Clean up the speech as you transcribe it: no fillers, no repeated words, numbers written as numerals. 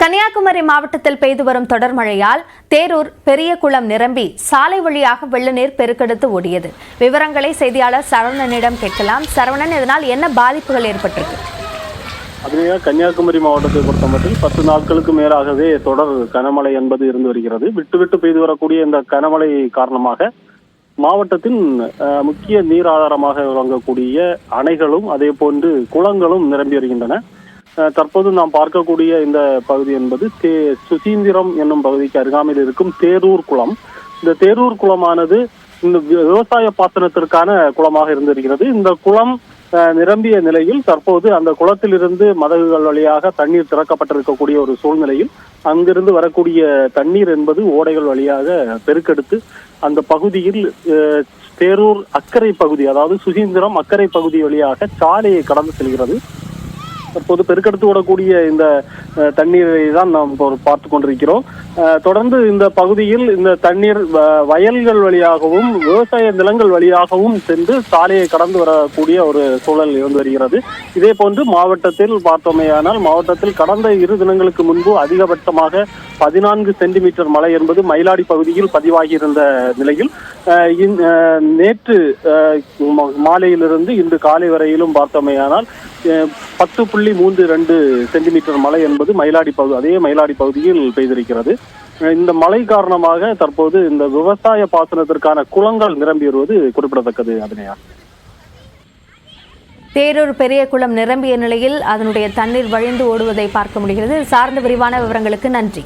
கன்னியாகுமரி மாவட்டத்தில் பெய்து வரும் தொடர் மழையால் தேரூர் பெரியகுளம் நிரம்பி சாலை வழியாக வெள்ள நீர் பெருக்கெடுத்து ஓடியது. விவரங்களை செய்தியாளர் சரவணனிடம் கேட்கலாம். சரவணன், இதனால் என்ன பாதிப்புகள் ஏற்பட்டிருக்கு? அதுவே கன்னியாகுமரி மாவட்டத்தை பொறுத்தமட்டில் 10 நாட்களுக்கு மேலாகவே தொடர் கனமழை என்பது இருந்து வருகிறது. விட்டு விட்டு பெய்து வரக்கூடிய இந்த கனமழை காரணமாக மாவட்டத்தின் முக்கிய நீர் ஆதாரமாக விளங்கக்கூடிய அணைகளும் அதே போன்று குளங்களும் நிரம்பி வருகின்றன. தற்போது நாம் பார்க்கக்கூடிய இந்த பகுதி என்பது சுசீந்திரம் என்னும் பகுதிக்கு அருகாமையில் இருக்கும் தேரூர் குளம். இந்த தேரூர் குளமானது இந்த விவசாய பாசனத்திற்கான குளமாக இருந்திருக்கிறது. இந்த குளம் நிரம்பிய நிலையில் தற்போது அந்த குளத்திலிருந்து மதகுகள் வழியாக தண்ணீர் திறக்கப்பட்டிருக்கக்கூடிய ஒரு சூழ்நிலையில் அங்கிருந்து வரக்கூடிய தண்ணீர் என்பது ஓடைகள் வழியாக பெருக்கெடுத்து அந்த பகுதியில் தேரூர் அக்கரை பகுதி, அதாவது சுசீந்திரம் அக்கரை பகுதி வழியாக சாலையை கடந்து செல்கிறது. தற்போது பெருக்கெடுத்து ஓடக்கூடிய இந்த தண்ணீரை தான் நாம் பார்த்து கொண்டிருக்கிறோம். தொடர்ந்து இந்த பகுதியில் இந்த தண்ணீர் வயல்கள் வழியாகவும் விவசாய நிலங்கள் வழியாகவும் சென்று சாலையை கடந்து வரக்கூடிய ஒரு சூழல் இருந்து வருகிறது. இதே போன்று மாவட்டத்தில் பார்த்தோமேயானால் மாவட்டத்தில் கடந்த 2 தினங்களுக்கு முன்பு அதிகபட்சமாக 14 சென்டிமீட்டர் மழை என்பது மயிலாடி பகுதியில் பதிவாகியிருந்த நிலையில் நேற்று மாலையிலிருந்து இன்று காலை வரையிலும் பார்த்தோமேயானால் 10.32 சென்டிமீட்டர் மழை என்பது அதே மயிலாடி பகுதியில் பெய்திருக்கிறது. இந்த மழை காரணமாக தற்போது இந்த விவசாய பாசனத்திற்கான குளங்கள் நிரம்பி வருவது குறிப்பிடத்தக்கது. அதனையா தேரூர் பெரியகுளம் நிரம்பிய நிலையில் அதனுடைய தண்ணீர் வழிந்து ஓடுவதை பார்க்க முடிகிறது. சார்ந்த விரிவான விவரங்களுக்கு நன்றி.